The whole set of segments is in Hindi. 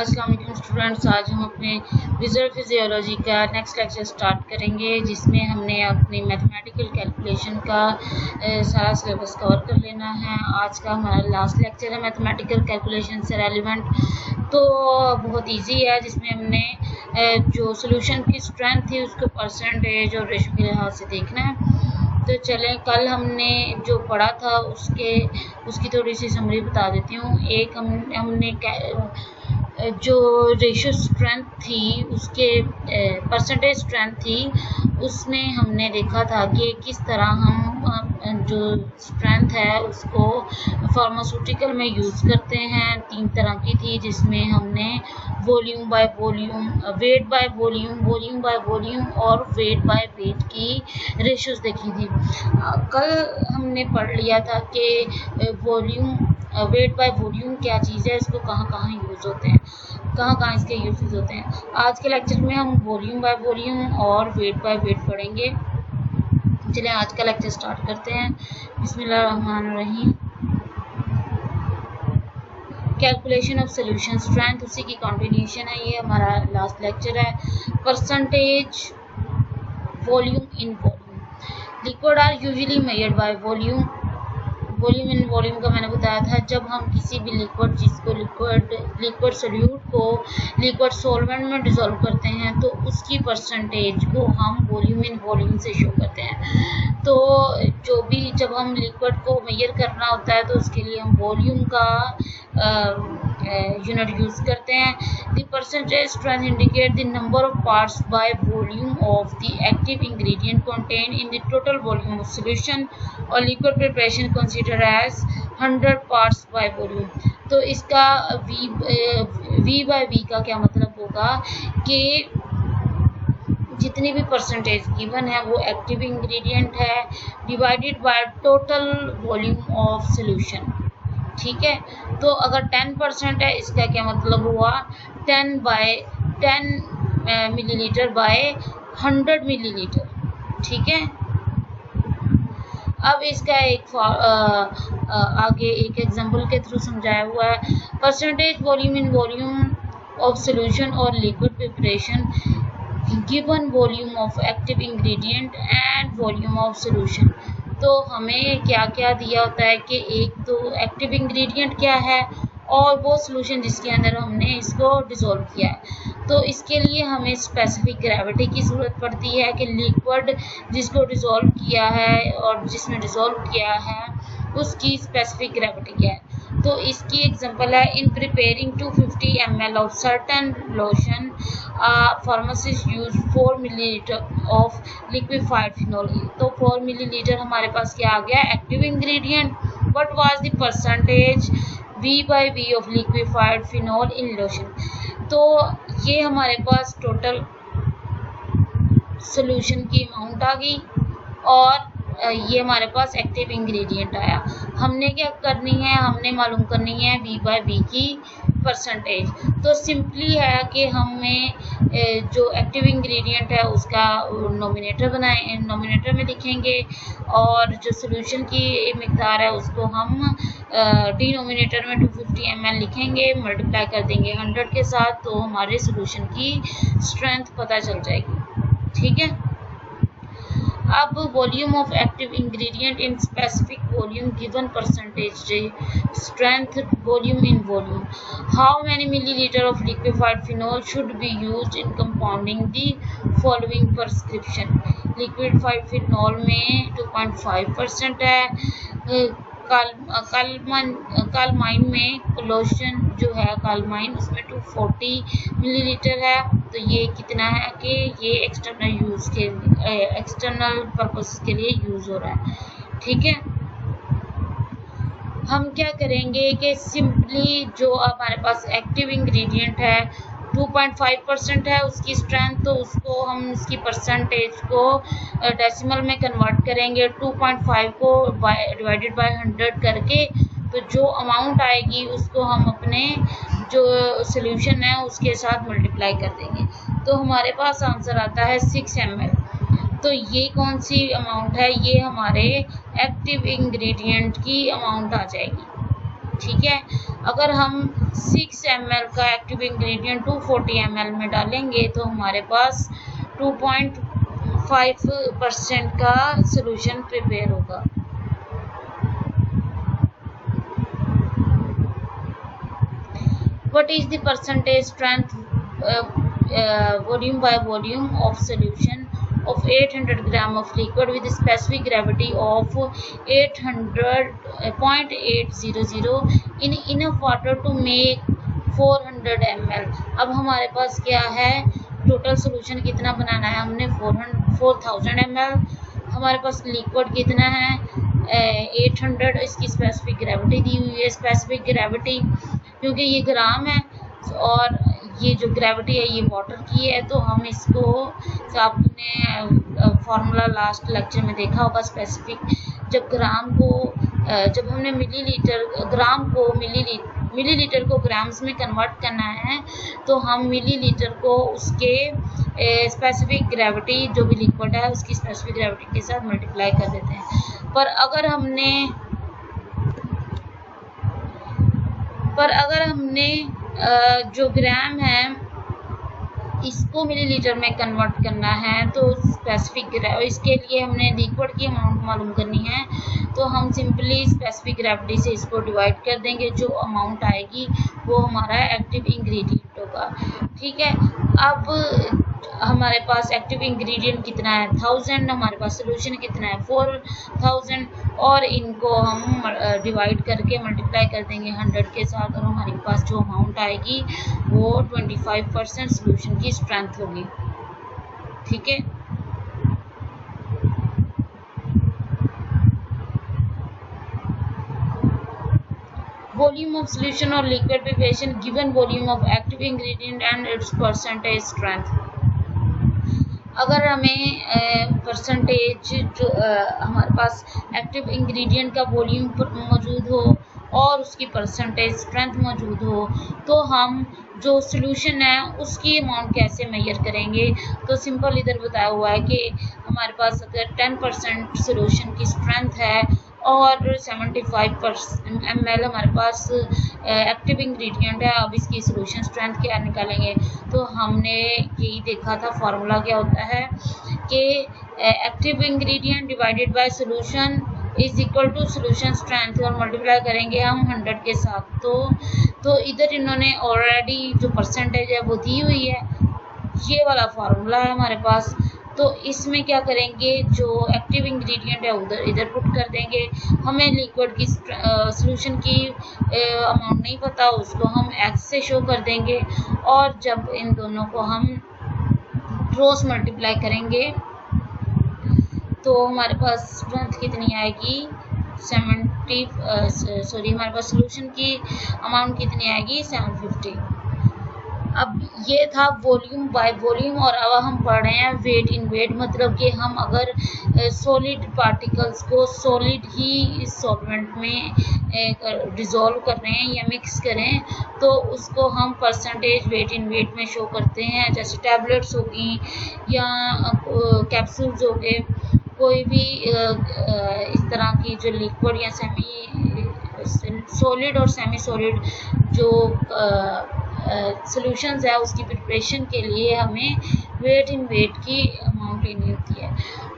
अस्सलाम वालेकुम स्टूडेंट्स, आज हम अपने विजुअल फिजियोलॉजी का नेक्स्ट लेक्चर स्टार्ट करेंगे जिसमें हमने अपनी मैथमेटिकल कैलकुलेशन का सारा सिलेबस कवर कर लेना है। आज का हमारा लास्ट लेक्चर है मैथमेटिकल कैलकुलेशन से रेलिवेंट, तो बहुत इजी है, जिसमें हमने जो सोल्यूशन की स्ट्रेंथ थी उसको परसेंटेज और रेशो के लिहाज से देखना है। तो चलें, कल हमने जो पढ़ा था उसकी थोड़ी सी समरी बता देती हूँ। एक हमने जो रेशो स्ट्रेंथ थी उसके परसेंटेज स्ट्रेंथ थी, उसमें हमने देखा था कि किस तरह हम जो स्ट्रेंथ है उसको फार्मास्यूटिकल में यूज़ करते हैं। 3 तरह की थी, जिसमें हमने volume by volume, weight by volume, volume by volume और वेट बाय वेट की रेशोज देखी थी। कल हमने पढ़ लिया था कि वॉल्यूम, वेट बाय वॉल्यूम क्या चीज़ है, इसको कहाँ यूज़ होते हैं, कहाँ इसके यूजेस होते हैं। आज के लेक्चर में हम वॉल्यूम बाय वॉल्यूम और वेट बाय वेट पढ़ेंगे। चलिए आज का लेक्चर स्टार्ट करते हैं। बिस्मिल्लाहिर्रहमानिर्रहीम। कैलकुलेशन ऑफ सॉल्यूशन स्ट्रेंथ, उसी की कंटिन्यूशन है, ये हमारा लास्ट लेक्चर है। Percentage volume in volume. Liquid are usually measured by volume. Volume in volume का मैंने बताया था, जब हम किसी भी लिक्विड चीज़ को लिक्विड सोल्यूट को लिक्विड सॉल्वेंट में डिसॉल्व करते हैं तो उसकी परसेंटेज को हम वॉल्यूम इन वॉल्यूम से शो करते हैं। तो जो भी जब हम लिक्विड को मेजर करना होता है तो उसके लिए हम वॉल्यूम का यूनिट यूज़ करते हैं। The percentage strength indicate the number of parts by volume of the active ingredient contain in the total volume of solution और liquid preparation consider as 100 parts by volume. तो इसका V बाय V का क्या मतलब होगा कि जितनी भी परसेंटेज गिवन है वो एक्टिव इंग्रेडिएंट है divided by total volume of solution. ठीक है, तो अगर 10% है, इसका क्या मतलब हुआ 10 मिलीलीटर बाय 100 मिलीलीटर। ठीक है, अब इसका एक आगे एक एग्जांपल के थ्रू समझाया हुआ है। Percentage volume in volume of solution और liquid preparation given volume of active ingredient and volume of solution. तो हमें क्या क्या दिया होता है कि एक तो एक्टिव इंग्रेडिएंट क्या है और वो सॉल्यूशन जिसके अंदर हमने इसको डिसॉल्व किया है। तो इसके लिए हमें स्पेसिफिक ग्रेविटी की ज़रूरत पड़ती है कि लिक्विड जिसको डिसॉल्व किया है और जिसमें डिसॉल्व किया है उसकी स्पेसिफिक ग्रेविटी क्या है। तो इसकी एग्जांपल है, in preparing 250 ml of certain lotion pharmacist use 4 millilitre of liquefied phenol. तो 4 मिलीलीटर हमारे पास क्या आ गया, active ingredient. What was the percentage V by V of liquefied phenol in lotion. तो ये हमारे पास टोटल सॉल्यूशन की अमाउंट आ गई और ये हमारे पास एक्टिव इंग्रेडिएंट आया। हमने क्या करनी है, हमने मालूम करनी है V by V की परसेंटेज। तो सिंपली है कि हमें जो एक्टिव इंग्रेडिएंट है उसका नोमिनेटर बनाए, नोमिनेटर में लिखेंगे और जो सॉल्यूशन की मिकदार है उसको हम डिनोमिनेटर में 250 ml लिखेंगे, मल्टीप्लाई कर देंगे 100 के साथ, तो हमारे सॉल्यूशन की स्ट्रेंथ पता चल जाएगी। ठीक है, अब volume of active ingredient in specific volume given percentage strength volume in volume. How many millilitre of liquefied phenol should be used in compounding the following prescription. Liquefied phenol में 2.5% है। कालमाइन में लोशन जो है कालमाइन उसमें 240 मिलीलीटर है। तो ये कितना है कि ये एक्सटर्नल पर्पस के लिए यूज़ हो रहा है। ठीक है, हम क्या करेंगे कि सिंपली जो हमारे पास एक्टिव इंग्रेडिएंट है 2.5% है उसकी स्ट्रेंथ, तो उसको हम इसकी परसेंटेज को डेसिमल में कन्वर्ट करेंगे, 2.5 को डिवाइडेड बाय 100 करके, तो जो अमाउंट आएगी उसको हम अपने जो सॉल्यूशन है उसके साथ मल्टीप्लाई कर देंगे, तो हमारे पास आंसर आता है 6 ml। तो ये कौन सी अमाउंट है, ये हमारे एक्टिव इंग्रेडिएंट की अमाउंट आ जाएगी। ठीक है, अगर हम 6 ml का एक्टिव इंग्रेडिएंट 240 ml में डालेंगे तो हमारे पास 2.5% का सोल्यूशन प्रिपेयर होगा। What is the percentage strength volume by volume of solution of 800 gram of liquid with specific gravity of 800.800 in enough water to make 400 ml। अब हमारे पास क्या है, टोटल सोल्यूशन कितना बनाना है, हमने 4000 ml, हमारे पास लिक्विड कितना है 800, इसकी स्पेसिफिक ग्रेविटी दी हुई है। स्पेसिफिक ग्रेविटी क्योंकि ये ग्राम है और ये जो ग्रेविटी है ये वाटर की है, तो हम इसको, आपने फॉर्मूला लास्ट लेक्चर में देखा होगा, स्पेसिफिक जब जब हमने ग्राम को मिलीलीटर को ग्राम्स में कन्वर्ट करना है तो हम मिलीलीटर को उसके स्पेसिफिक ग्रेविटी जो भी लिक्विड है उसकी स्पेसिफिक ग्रेविटी के साथ मल्टीप्लाई कर देते हैं। पर अगर हमने जो ग्राम है इसको मिलीलीटर में कन्वर्ट करना है तो इसके लिए हमने लिक्विड की अमाउंट मालूम करनी है, तो हम सिंपली स्पेसिफिक ग्रेविटी से इसको डिवाइड कर देंगे, जो अमाउंट आएगी वो हमारा एक्टिव इंग्रेडिएंट होगा। ठीक है, अब हमारे पास एक्टिव इंग्रेडिएंट कितना है 1000, हमारे पास सोल्यूशन कितना है 4000 और इनको हम डिवाइड करके मल्टीप्लाई कर देंगे 100 के साथ और हमारे पास जो अमाउंट आएगी वो 25% सोल्यूशन की स्ट्रेंथ होगी। ठीक है, volume of solution or liquid preparation given volume of active ingredient and its percentage strength। अगर हमें परसेंटेज जो हमारे पास एक्टिव इंग्रेडिएंट का वॉल्यूम मौजूद हो और उसकी परसेंटेज स्ट्रेंथ मौजूद हो तो हम जो सोल्यूशन है उसकी अमाउंट कैसे मेजर करेंगे। तो सिंपल इधर बताया हुआ है कि हमारे पास अगर 10% सोल्यूशन की स्ट्रेंथ है और 75 ml हमारे पास एक्टिव इंग्रेडिएंट है, अब इसकी सोल्यूशन स्ट्रेंथ क्या निकालेंगे। तो हमने यही देखा था, फार्मूला क्या होता है कि active ingredient divided by solution is equal to solution strength और मल्टीप्लाई करेंगे हम 100 के साथ। तो इधर इन्होंने ऑलरेडी जो परसेंटेज है वो दी हुई है, ये वाला फार्मूला है हमारे पास। तो इसमें क्या करेंगे, जो एक्टिव इंग्रेडिएंट है इधर पुट कर देंगे। हमें लिक्विड की सोल्यूशन की अमाउंट नहीं पता, उसको हम एक्स से शो कर देंगे और जब इन दोनों को हम क्रॉस मल्टीप्लाई करेंगे तो हमारे पास स्ट्रेंथ कितनी आएगी हमारे पास सोल्यूशन की अमाउंट कितनी आएगी 750। अब ये था वॉल्यूम बाय वॉल्यूम और अब हम पढ़ रहे हैं वेट इन वेट, मतलब कि हम अगर सॉलिड पार्टिकल्स को सॉलिड ही इस सॉल्वेंट में डिसॉल्व कर रहे हैं या मिक्स करें तो उसको हम परसेंटेज वेट इन वेट में शो करते हैं। जैसे टैबलेट्स होगी या कैप्सूल्स हो गए, कोई भी इस तरह की जो लिक्विड या सेमी सॉलिड और सेमी सॉलिड जो सॉल्यूशंस है उसकी प्रिपरेशन के लिए हमें वेट इन वेट की अमाउंट लेनी होती है।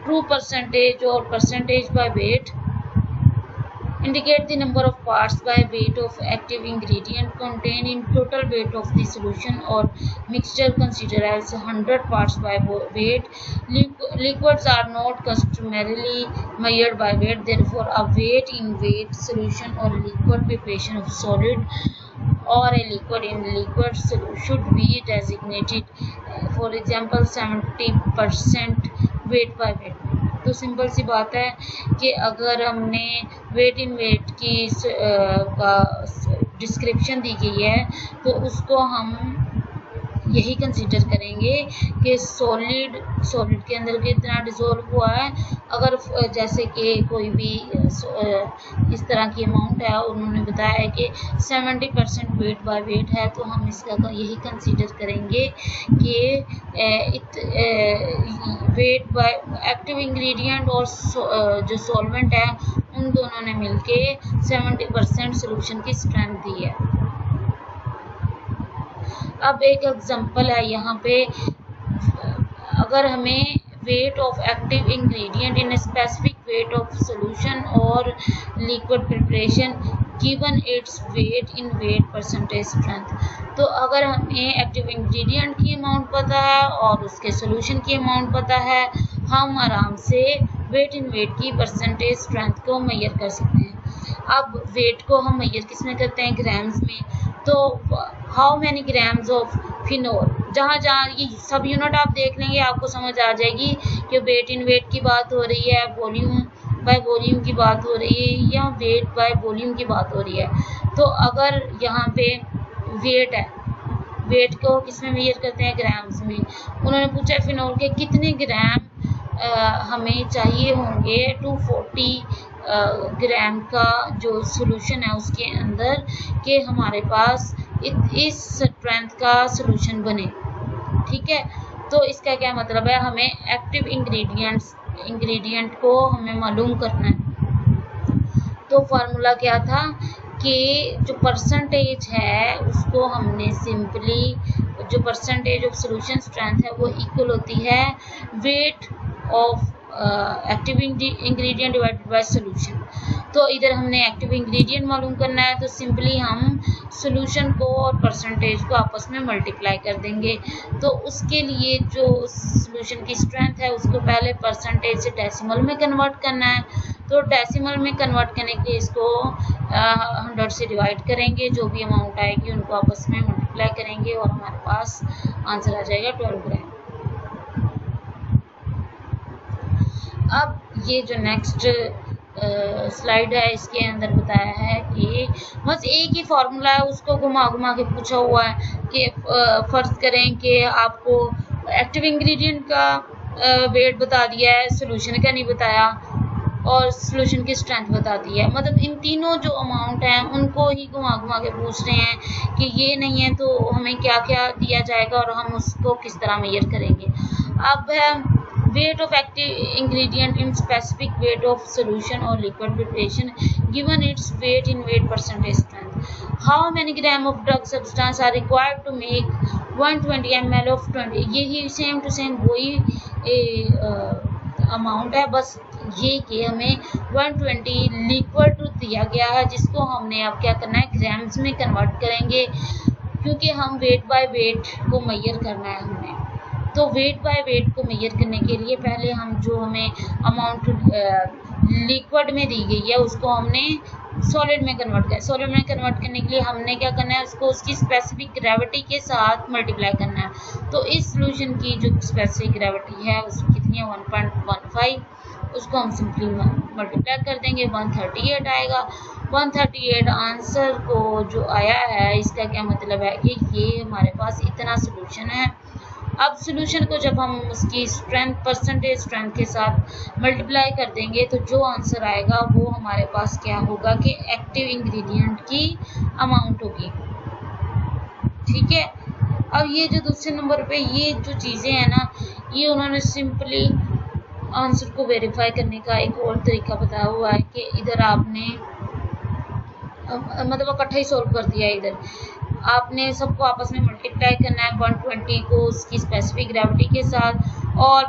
ट्रू परसेंटेज और percentage by weight indicate the number of parts by weight of active ingredient contained in total weight of the solution or mixture. Consider as 100 parts by weight. Liquids are not customarily measured by weight, therefore a weight in weight solution or liquid preparation of solid or a liquid in liquid should be designated, for example 70% weight by weight। तो सिंपल सी बात है कि अगर हमने वेट इन वेट की का डिस्क्रिप्शन दी गई है तो उसको हम यही कंसीडर करेंगे कि सॉलिड के अंदर कितना डिसॉल्व हुआ है। अगर जैसे कि कोई भी इस तरह की अमाउंट है, उन्होंने बताया है कि 70% वेट बाय वेट है, तो हम इसका यही कंसीडर करेंगे कि वेट बाय एक्टिव इंग्रेडिएंट और जो सॉल्वेंट है उन दोनों ने मिलके 70% सोल्यूशन की स्ट्रेंथ दी है। अब एक एग्जांपल है यहाँ पे, अगर हमें weight of active ingredient in a specific weight of solution or liquid preparation given its weight in weight percentage strength। तो अगर हमें एक्टिव इंग्रेडिएंट की अमाउंट पता है और उसके सोल्यूशन की अमाउंट पता है, हम आराम से वेट इन वेट की परसेंटेज स्ट्रेंथ को मेजर कर सकते हैं। अब वेट को हम मेजर किस में करते हैं? ग्राम्स में। तो how many grams of phenol, जहाँ जहाँ ये सब यूनिट आप देख लेंगे आपको समझ आ जाएगी कि वेट इन वेट की बात हो रही है, वॉल्यूम बाय वॉल्यूम की बात हो रही है, या वेट बाय वॉल्यूम की बात हो रही है। तो अगर यहाँ पे वेट है, वेट को किस में मेजर करते हैं? ग्राम्स में। उन्होंने पूछा फिनोल के कितने ग्राम हमें चाहिए होंगे 240 ग्राम का जो सोल्यूशन है उसके अंदर, कि हमारे पास इस स्ट्रेंथ का सोल्यूशन बने। ठीक है, तो इसका क्या मतलब है? हमें एक्टिव इंग्रेडिएंट को हमें मालूम करना है। तो फार्मूला क्या था कि जो परसेंटेज है उसको हमने सिंपली, जो परसेंटेज ऑफ सोल्यूशन स्ट्रेंथ है वो इक्वल होती है weight of active ingredient divided by solution. तो इधर हमने एक्टिव इंग्रेडिएंट मालूम करना है, तो सिंपली हम सोल्यूशन को और परसेंटेज को आपस में मल्टीप्लाई कर देंगे। तो उसके लिए जो सोल्यूशन की स्ट्रेंथ है उसको पहले परसेंटेज से डेसिमल में कन्वर्ट करना है। तो डेसिमल में कन्वर्ट करने के लिए इसको 100 से डिवाइड करेंगे, जो भी अमाउंट आएगी उनको आपस में मल्टीप्लाई करेंगे और हमारे पास आंसर आ जाएगा 12 ग्राम। अब ये जो नेक्स्ट स्लाइड है इसके अंदर बताया है कि बस एक ही फार्मूला है, उसको घुमा घुमा के पूछा हुआ है कि फर्ज करें कि आपको एक्टिव इंग्रेडिएंट का वेट बता दिया है, सोल्यूशन का नहीं बताया, और सोल्यूशन की स्ट्रेंथ बता दी है। मतलब इन तीनों जो अमाउंट हैं उनको ही घुमा घुमा के पूछ रहे हैं कि ये नहीं है तो हमें क्या क्या दिया जाएगा और हम उसको किस तरह मेजर करेंगे। अब है weight of active ingredient in specific weight of solution or liquid preparation given its weight in weight percentage strength. How many gram of drug substance are required to make 120 ml of 20? यही सेम टू सेम वही अमाउंट है, बस ये कि हमें 120 लिक्विड दिया गया है जिसको हमने अब क्या करना है? ग्राम्स में कन्वर्ट करेंगे, क्योंकि हम वेट बाय वेट को मेजर करना है हमें। तो वेट बाय वेट को मेजर करने के लिए पहले हम जो हमें अमाउंट लिक्विड में दी गई है उसको हमने सॉलिड में कन्वर्ट किया। सॉलिड में कन्वर्ट करने के लिए हमने क्या करना है? उसको उसकी स्पेसिफिक ग्रेविटी के साथ मल्टीप्लाई करना है। तो इस सोल्यूशन की जो स्पेसिफिक ग्रेविटी है उसकी कितनी है? 1.15। उसको हम सिंपली मल्टीप्लाई कर देंगे, 138 आएगा। 138 आंसर को जो आया है इसका क्या मतलब है कि ये हमारे पास इतना सोल्यूशन है। अब सोल्यूशन को जब हम उसकी स्ट्रेंथ, परसेंटेज स्ट्रेंथ के साथ मल्टीप्लाई कर देंगे तो जो आंसर आएगा वो हमारे पास क्या होगा कि एक्टिव इंग्रेडिएंट की अमाउंट होगी। ठीक है, अब ये जो दूसरे नंबर पे ये जो चीज़ें हैं ना, ये उन्होंने सिंपली आंसर को वेरीफाई करने का एक और तरीका बताया हुआ है कि इधर आपने मतलब इकट्ठा ही सॉल्व कर दिया। इधर आपने सबको आपस में मल्टीप्लाई करना है, 120 को उसकी स्पेसिफिक ग्रेविटी के साथ, और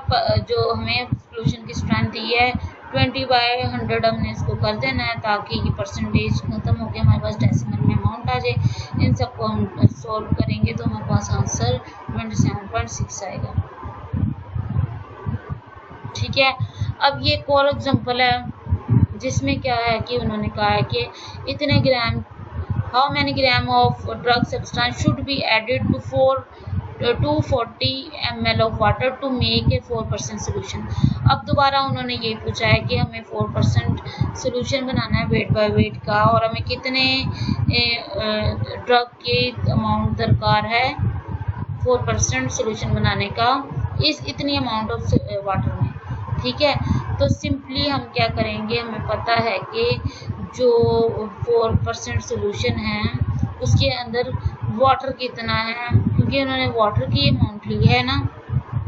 जो हमें सोल्यूशन की स्ट्रेंथ दी है 20/100 हमने इसको कर देना है ताकि ये परसेंटेज खत्म हो गया, हमारे पास डेसिमल में अमाउंट आ जाए। इन सबको हम सॉल्व करेंगे तो हमारे पास आंसर 27.6 आएगा। ठीक है, अब ये एक और एग्जाम्पल है जिसमें क्या है कि उन्होंने कहा है कि इतने gram, how many gram of drug substance should be added to 240 ml of water to make a 4% solution. अब दोबारा उन्होंने ये पूछा है कि हमें 4% सोल्यूशन बनाना है वेट बाय वेट का, और हमें कितने ड्रग के अमाउंट दरकार है 4% सोल्यूशन बनाने का इस इतनी अमाउंट ऑफ वाटर में। ठीक है, तो सिंपली हम क्या करेंगे, हमें पता है कि जो 4% सोल्यूशन है उसके अंदर वाटर कितना है, क्योंकि उन्होंने वाटर की अमाउंट ली है ना,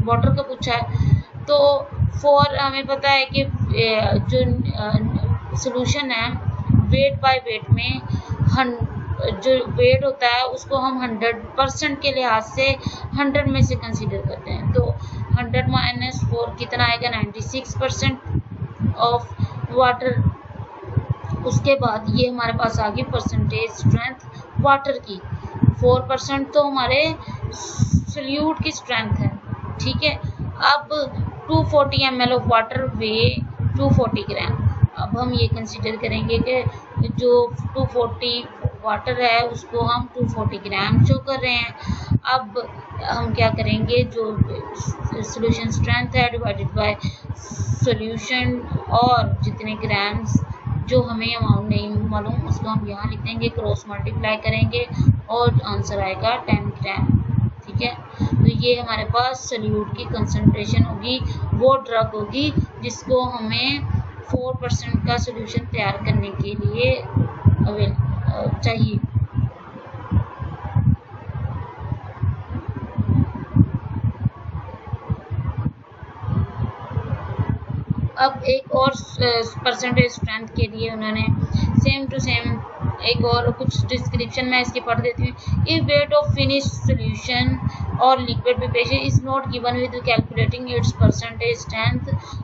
वाटर का पूछा है। तो 4 हमें पता है कि जो सोल्यूशन है वेट बाय वेट में जो वेट होता है उसको हम 100% के लिहाज से 100 में से कंसीडर करते हैं। तो 100 माइनस 4 कितना आएगा 96% ऑफ वाटर। उसके बाद ये हमारे पास आ गई परसेंटेज स्ट्रेंथ वाटर की। 4% तो हमारे सॉल्यूट की स्ट्रेंथ है, ठीक है। अब 240 ml ऑफ वाटर वे 240 ग्राम। अब हम ये कंसीडर करेंगे कि जो 240 वाटर है उसको हम 240 ग्राम शो कर रहे हैं। अब हम क्या करेंगे, जो सॉल्यूशन स्ट्रेंथ है डिवाइडेड बाय सॉल्यूशन और जितने ग्राम्स जो हमें अमाउंट नहीं मालूम उसको हम यहाँ लिख देंगे, क्रॉस मल्टीप्लाई करेंगे और आंसर आएगा 10 ग्राम, ठीक है। तो ये हमारे पास सॉल्यूट की कंसंट्रेशन होगी, वो ड्रग होगी जिसको हमें 4% का सॉल्यूशन तैयार करने के लिए चाहिए। अब एक और परसेंटेज स्ट्रेंथ के लिए उन्होंने सेम टू सेम एक और कुछ डिस्क्रिप्शन में इसकी पढ़ देती हूँ। If weight of finish solution और liquid preparation is not given with calculating its percentage strength,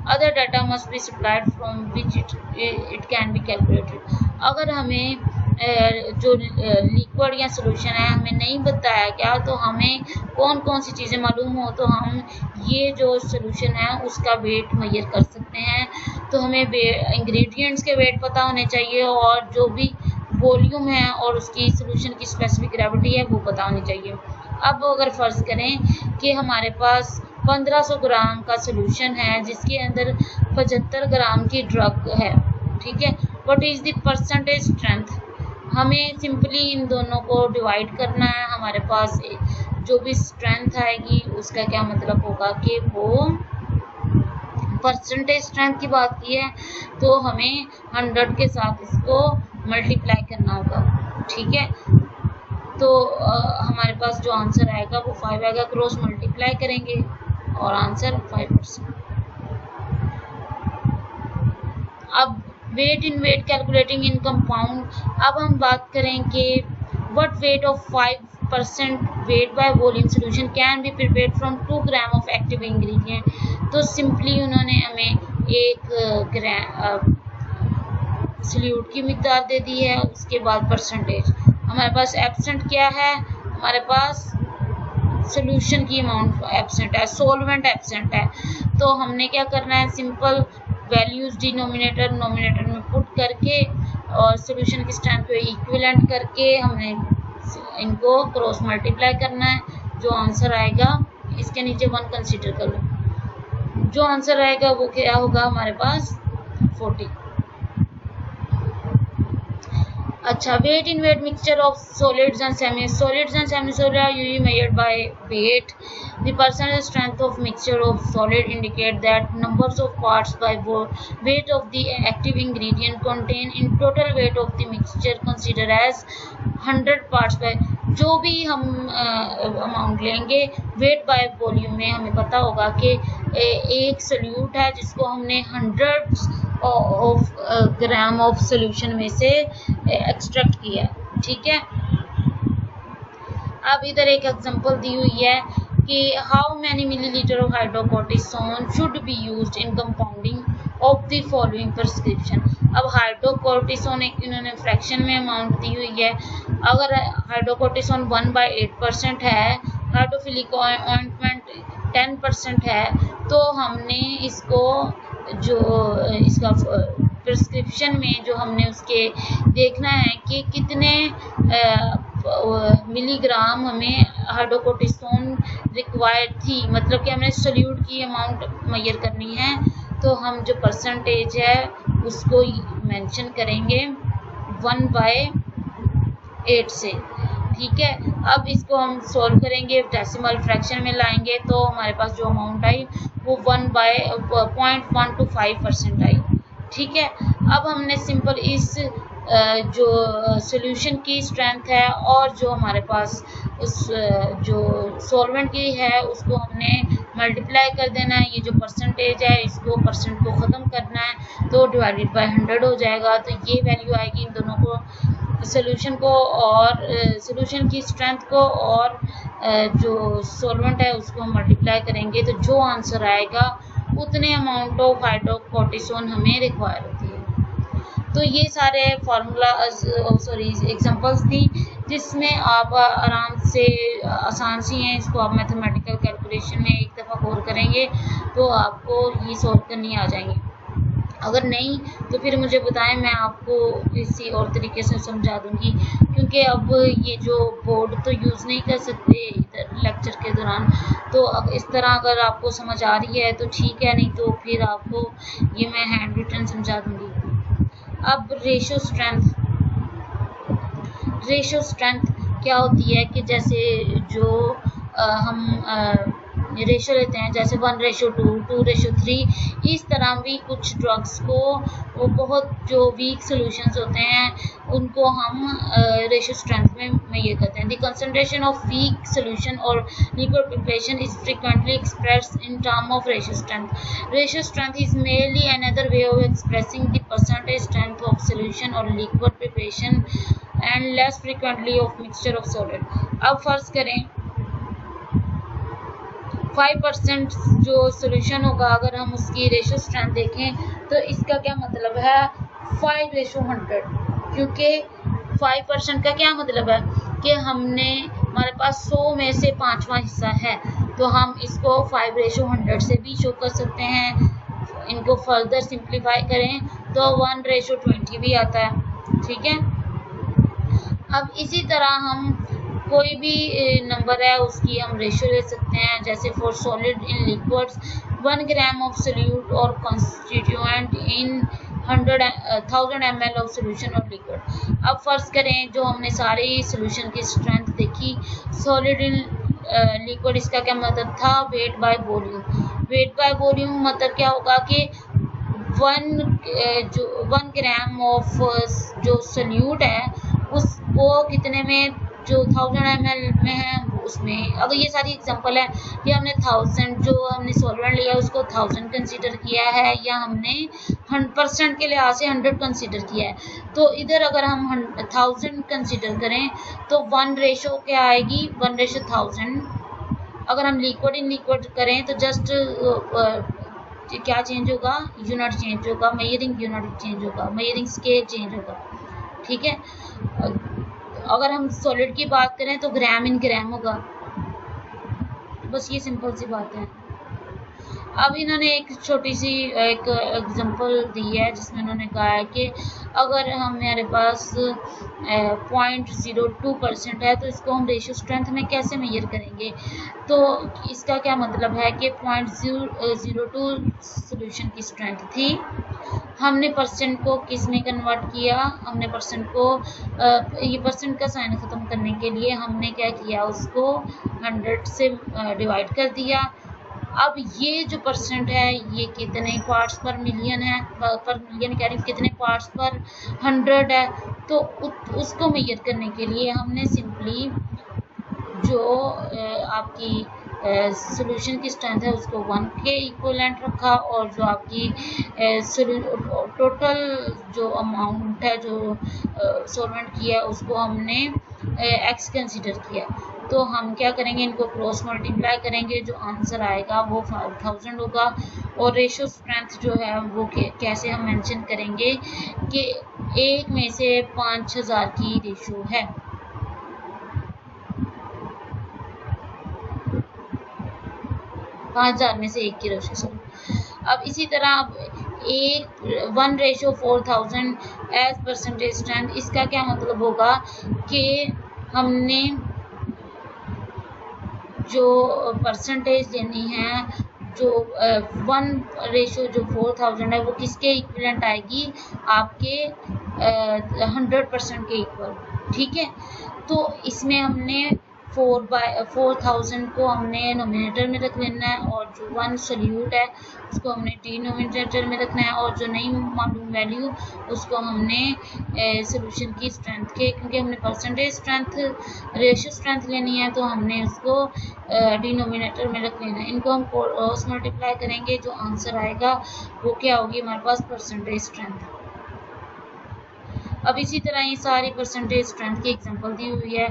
other data must be supplied from which it can be calculated. अगर हमें जो लिक्विड या सॉल्यूशन है हमें नहीं बताया क्या, तो हमें कौन कौन सी चीज़ें मालूम हो तो हम ये जो सॉल्यूशन है उसका वेट मेजर कर सकते हैं। तो हमें इंग्रेडिएंट्स के वेट पता होने चाहिए और जो भी वॉल्यूम है और उसकी सॉल्यूशन की स्पेसिफिक ग्रेविटी है वो पता होनी चाहिए। अब अगर फ़र्ज़ करें कि हमारे पास 1500 ग्राम का सॉल्यूशन है जिसके अंदर 75 ग्राम की ड्रग है, ठीक है। What is the percentage strength? हमें सिंपली इन दोनों को डिवाइड करना है। हमारे पास जो भी स्ट्रेंथ आएगी उसका क्या मतलब होगा कि वो परसेंटेज स्ट्रेंथ की बात की है तो हमें 100 के साथ इसको मल्टीप्लाई करना होगा, ठीक है। तो हमारे पास जो आंसर आएगा वो 5 आएगा, क्रॉस मल्टीप्लाई करेंगे और आंसर 5%। अब wait in wait calculating in compound. अब हम बात करें कि what weight of 5% weight by volume solution can be prepared from 2 gram of active ingredient. तो सिंपली उन्होंने हमें 1 ग्राम सॉल्यूट की मिकदार दे दी है, उसके बाद परसेंटेज। हमारे पास एब्सेंट क्या है, हमारे पास सॉल्यूशन की अमाउंट एब्सेंट है, सॉल्वेंट एब्सेंट है। तो हमने क्या करना है, सिंपल वैल्यूज डिनोमिनेटर नोमिनेटर में पुट करके और सॉल्यूशन की स्ट्रेंथ को इक्विवेलेंट करके हमने इनको क्रॉस मल्टीप्लाई करना है। जो आंसर आएगा इसके नीचे 1 कंसीडर कर लो, जो आंसर आएगा वो क्या होगा हमारे पास 40। अच्छा, weight in weight mixture of solids and semi solids and semi solid are usually measured by weight. The percentage strength of mixture of solid indicate that numbers of parts by weight of the active ingredient contained in total weight of the mixture considered as 100 parts by। जो भी हम अमाउंट लेंगे वेट बाय वॉल्यूम में हमें पता होगा कि एक सॉल्यूट है जिसको हमने 100 ऑफ ग्राम ऑफ सॉल्यूशन में से एक्सट्रैक्ट किया है, ठीक है। अब इधर एक एग्जांपल दी हुई है कि how many millilitre of hydrocortisone should be used in compounding of the following prescription. अब हाइड्रोकोर्टिसोन एक इन्होंने फ्रैक्शन में अमाउंट दी हुई है। अगर हाइड्रोकोर्टिसोन 1/8% है, हाइड्रोफिलिक ऑइंटमेंट 10% है, तो हमने इसको जो इसका प्रिस्क्रिप्शन में जो हमने उसके देखना है कि कितने मिलीग्राम हमें हाइड्रोकोर्टिसोन रिक्वायर्ड थी, मतलब कि हमने सॉल्यूट की अमाउंट मेजर करनी है। तो हम जो परसेंटेज है उसको मेंशन करेंगे 1/8 से, ठीक है। अब इसको हम सॉल्व करेंगे, डेसिमल फ्रैक्शन में लाएंगे तो हमारे पास जो अमाउंट आई वो 0.125% आई, ठीक है। अब हमने सिंपल इस जो सॉल्यूशन की स्ट्रेंथ है और जो हमारे पास उस जो सॉल्वेंट की है उसको हमने मल्टीप्लाई कर देना है। ये जो परसेंटेज है इसको परसेंट को ख़त्म करना है तो डिवाइडेड बाय 100 हो जाएगा। तो ये वैल्यू आएगी इन दोनों को, सोल्यूशन को और सोल्यूशन की स्ट्रेंथ को और जो सॉल्वेंट है उसको मल्टीप्लाई करेंगे तो जो आंसर आएगा उतने अमाउंट ऑफ हाइड्रोकोर्टिसोन हमें रिक्वायर होती है। तो ये सारे फार्मूला एग्जांपल्स थी जिसमें आप आराम से आसान सी हैं, इसको आप मैथमेटिकल कैलकुलेशन में एक दफ़ा और करेंगे तो आपको ये सॉल्व करनी आ जाएंगी। अगर नहीं तो फिर मुझे बताएं, मैं आपको किसी और तरीके से समझा दूंगी, क्योंकि अब ये जो बोर्ड तो यूज़ नहीं कर सकते इधर लेक्चर के दौरान। तो अब इस तरह अगर आपको समझ आ रही है तो ठीक है, नहीं तो फिर आपको ये मैं हैंड रिटन समझा दूंगी। अब रेशो स्ट्रेंथ क्या होती है कि जैसे जो हम रेशो लेते हैं, जैसे 1:2, 2:3, इस तरह भी कुछ ड्रग्स को वो बहुत जो वीक सॉल्यूशंस होते हैं उनको हम रेशो स्ट्रेंथ में मेजर करते हैं। The concentration of weak solution और liquid preparation is frequently expressed in term of ratio strength. Ratio strength is mainly another way of expressing the percentage strength of solution और liquid preparation and less frequently of mixture of solid. अब फर्ज करें 5% जो सॉल्यूशन होगा, अगर हम उसकी रेशो स्ट्रेंथ देखें तो इसका क्या मतलब है 5:100, क्योंकि 5% का क्या मतलब है कि हमारे पास 100 में से 5वां हिस्सा है, तो हम इसको 5:100 से भी शो कर सकते हैं। इनको फर्दर सिंप्लीफाई करें तो 1:20 भी आता है। ठीक है, अब इसी तरह हम कोई भी नंबर है उसकी हम रेशो ले सकते हैं, जैसे for solid in liquids 1 gram of solute और constituent in 1000 ml of solution और लिक्विड। अब फर्ज करें जो हमने सारी सोल्यूशन की स्ट्रेंथ देखी, सॉलिड इन लिक्विड, इसका क्या मतलब था weight by volume. Weight by volume मतलब क्या होगा कि 1 ग्राम ऑफ जो सोल्यूट है उसको कितने में, जो 1000 ml में है उसमें। अगर ये सारी एग्जांपल है कि हमने 1000 जो हमने सॉल्वेंट लिया उसको 1000 कंसीडर किया है, या हमने 100% के लिहाज से 100 कंसीडर किया है, तो इधर अगर हम 1000 कंसीडर करें तो 1 क्या आएगी 1:1000। अगर हम लिक्विड इन लिक्विड करें तो जस्ट क्या चेंज होगा, यूनिट चेंज होगा, मेजरिंग यूनिट चेंज होगा, मेजरिंग स्केल चेंज होगा। ठीक है, अगर हम सॉलिड की बात करें तो ग्राम इन ग्राम होगा। बस ये सिंपल सी बात है। अब इन्होंने एक छोटी सी एक एग्जांपल दी है जिसमें उन्होंने कहा है कि अगर हमारे पास 0.02% है तो इसको हम रेशियो स्ट्रेंथ में कैसे मेजर करेंगे। तो इसका क्या मतलब है कि 0.02 सॉल्यूशन की स्ट्रेंथ थी, हमने परसेंट को किस में कन्वर्ट किया, हमने परसेंट को ये परसेंट का साइन ख़त्म करने के लिए हमने क्या किया, उसको 100 से डिवाइड कर दिया। अब ये जो परसेंट है ये कितने पार्ट्स पर मिलियन है, पर मिलियन कह रही हूँ, कितने पार्ट्स पर 100 है, तो उसको मेजर करने के लिए हमने सिंपली जो आपकी सॉल्यूशन की स्ट्रेंथ है उसको 1 के इक्वलेंट रखा, और जो आपकी टोटल जो अमाउंट है जो सॉल्वेंट किया उसको हमने x कंसीडर किया। तो हम क्या करेंगे, इनको क्रॉस मल्टीप्लाई करेंगे, जो आंसर आएगा वो 5000 होगा। और रेशो स्ट्रेंथ जो है वो कैसे हम मेंशन करेंगे कि 1 में से 5000 की रेशो है। पाँच 5000 में से 1 की रेशो। अब इसी तरह 1:4000 एज परसेंटेज स्ट्रेंथ, इसका क्या मतलब होगा कि हमने जो परसेंटेज देनी है, जो 1:4000 है वो किसके इक्विवेलेंट आएगी, आपके 100% के इक्वल। ठीक है, तो इसमें हमने 4000 को हमने नोमिनेटर में रख लेना है, और जो 1 सॉल्यूट है उसको हमने डिनोमिनेटर में रखना है, और जो नहीं मालूम वैल्यू उसको हमने सोल्यूशन की स्ट्रेंथ के, क्योंकि हमने परसेंटेज स्ट्रेंथ रेशियो स्ट्रेंथ लेनी है तो हमने उसको डिनोमिनेटर में रख लेना है। इनको हम क्रॉस मल्टीप्लाई करेंगे, जो आंसर आएगा वो क्या होगी हमारे पास परसेंटेज स्ट्रेंथ। अब इसी तरह ये सारी परसेंटेज स्ट्रेंथ की एग्जांपल दी हुई है।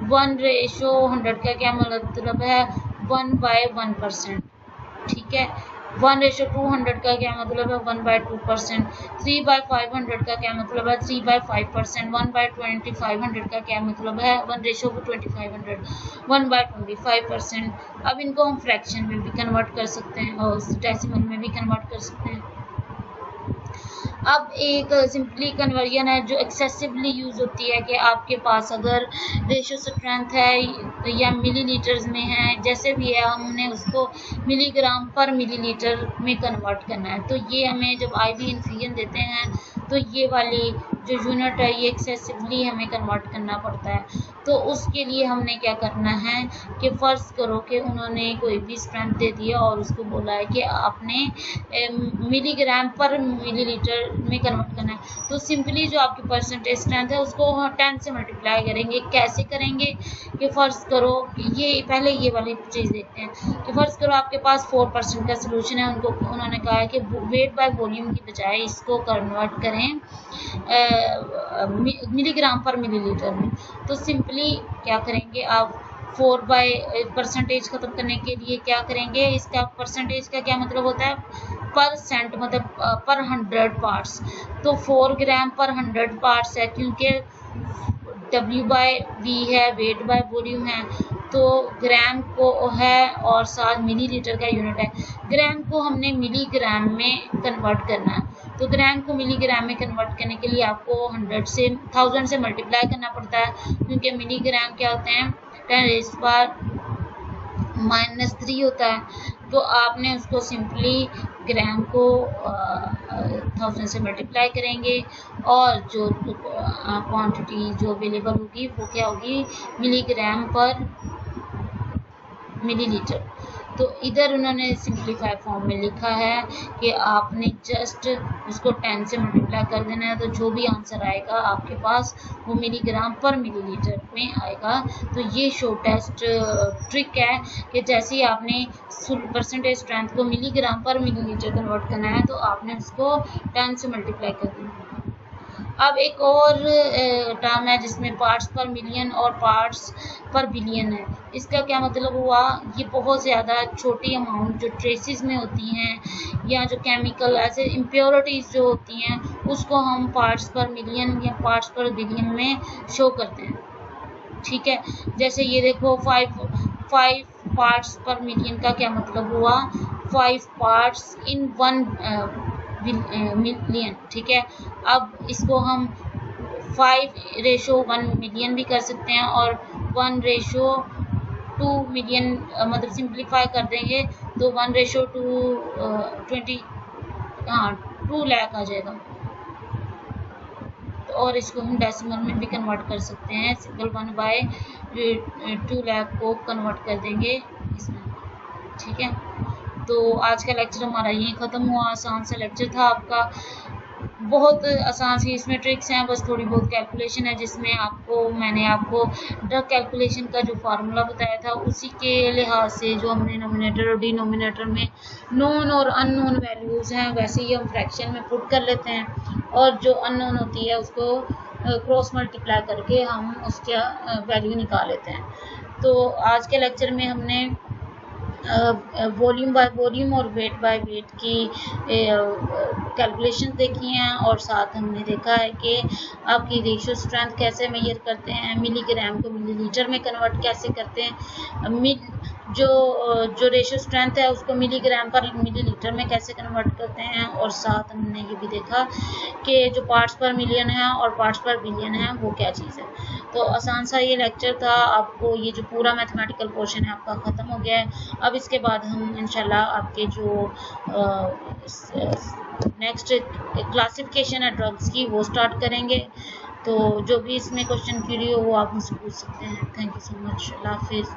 1:100 का क्या मतलब है 1/1%, ठीक है। 1:200 का क्या मतलब है 1/2%। 3/500 का क्या मतलब है 3/5%। 1/2500 का क्या मतलब है 1:2500, 1/25%। अब इनको हम फ्रैक्शन में भी कन्वर्ट कर सकते हैं और डेसिमल में भी कन्वर्ट कर सकते हैं। अब एक सिंपली कन्वर्जन है जो एक्सेसिवली यूज होती है कि आपके पास अगर रेशियो स्ट्रेंथ है या मिलीलीटर्स में है, जैसे भी है, हमने उसको मिलीग्राम पर मिलीलीटर में कन्वर्ट करना है। तो ये हमें जब आईवी इन्फ्यूजन देते हैं तो ये वाली जो यूनिट है ये एक्सेसिवली हमें कन्वर्ट करना पड़ता है। तो उसके लिए हमने क्या करना है कि फ़र्ज़ करो कि उन्होंने कोई भी स्ट्रेंथ दे दिया और उसको बोला है कि आपने मिलीग्राम पर मिलीलीटर में कन्वर्ट करना है। तो सिंपली जो आपकी परसेंटेज स्ट्रेंथ है उसको 10 से मल्टीप्लाई करेंगे। कैसे करेंगे कि फ़र्ज़ करो ये पहले ये वाली चीज़ देखते हैं कि फ़र्ज़ करो आपके पास 4% का सोल्यूशन है। उन्होंने कहा है कि वेट बाय वॉल्यूम की बजाय इसको कन्वर्ट करें मिलीग्राम पर मिलीलीटर में। तो सिंपली क्या करेंगे आप 4/परसेंटेज खत्म करने के लिए क्या करेंगे, इसका परसेंटेज का क्या मतलब होता है परसेंट, मतलब पर 100 पार्ट्स। तो 4 ग्राम पर 100 पार्ट्स है, क्योंकि W/V है, वेट बाय वॉल्यूम है, तो ग्राम को है और साथ मिलीलीटर का यूनिट है। ग्राम को हमने मिलीग्राम में कन्वर्ट करना है। तो ग्राम को मिलीग्राम में कन्वर्ट करने के लिए आपको 1000 से मल्टीप्लाई करना पड़ता है, क्योंकि मिलीग्राम क्या होते हैं 10⁻³ होता है। तो आपने उसको सिंपली ग्राम को 1000 से मल्टीप्लाई करेंगे और जो क्वांटिटी जो अवेलेबल होगी वो क्या होगी मिलीग्राम पर मिलीलीटर। तो इधर उन्होंने सिंप्लीफाई फॉर्म में लिखा है कि आपने जस्ट उसको 10 से मल्टीप्लाई कर देना है, तो जो भी आंसर आएगा आपके पास वो मिलीग्राम पर मिलीलीटर में आएगा। तो ये शॉर्टेस्ट ट्रिक है कि जैसे ही आपने परसेंटेज स्ट्रेंथ को मिलीग्राम पर मिलीलीटर कन्वर्ट करना है तो आपने उसको 10 से मल्टीप्लाई कर देना है। अब एक और टर्म है जिसमें पार्ट्स पर मिलियन और पार्ट्स पर बिलियन है। इसका क्या मतलब हुआ, ये बहुत ज़्यादा छोटी अमाउंट जो ट्रेसेस में होती हैं या जो केमिकल ऐसे इम्प्योरिटीज़ जो होती हैं उसको हम पार्ट्स पर मिलियन या पार्ट्स पर बिलियन में शो करते हैं, ठीक है। जैसे ये देखो 5 पार्ट्स पर मिलियन का क्या मतलब हुआ 5 पार्ट्स इन 1 मिलियन, ठीक है। अब इसको हम 5:1 मिलियन भी कर सकते हैं और 1:2 मिलियन मतलब सिंप्लीफाई कर देंगे तो 1:2 2 लाख आ जाएगा। और इसको हम डेसिमल में भी कन्वर्ट कर सकते हैं, सिंपल 1/2 लाख को कन्वर्ट कर देंगे इसमें, ठीक है। तो आज का लेक्चर हमारा यहीं ख़त्म हुआ। आसान सा लेक्चर था आपका, बहुत आसान सी इसमें ट्रिक्स हैं, बस थोड़ी बहुत कैलकुलेशन है जिसमें मैंने आपको ड्रग कैलकुलेशन का जो फार्मूला बताया था उसी के लिहाज से जो हमने नोमिनेटर और डिनोमिनेटर में नोन और अननोन वैल्यूज़ हैं वैसे ही हम फ्रैक्शन में पुट कर लेते हैं और जो अननोन होती है उसको क्रॉस मल्टीप्लाई करके हम उसका वैल्यू निकाल लेते हैं। तो आज के लेक्चर में हमने वॉल्यूम बाय वॉल्यूम और वेट बाय वेट की कैलकुलेशन देखी हैं और साथ हमने देखा है कि आपकी रेशियो स्ट्रेंथ कैसे मेजर करते हैं, मिलीग्राम को मिलीलीटर में कन्वर्ट कैसे करते हैं, जो रेशियो स्ट्रेंथ है उसको मिलीग्राम पर मिलीलीटर में कैसे कन्वर्ट करते हैं, और साथ हमने ये भी देखा कि जो पार्ट्स पर मिलियन है और पार्ट्स पर बिलियन है वो क्या चीज़ है। तो आसान सा ये लेक्चर था, आपको ये जो पूरा मैथमेटिकल पोर्शन है आपका ख़त्म हो गया है। अब इसके बाद हम इंशाल्लाह आपके जो नेक्स्ट क्लासिफिकेशन है ड्रग्स की वो स्टार्ट करेंगे। तो जो भी इसमें क्वेश्चन क्यूरी हो वो आप मुझसे पूछ सकते हैं। Thank you so much. अल्लाह हाफिज़।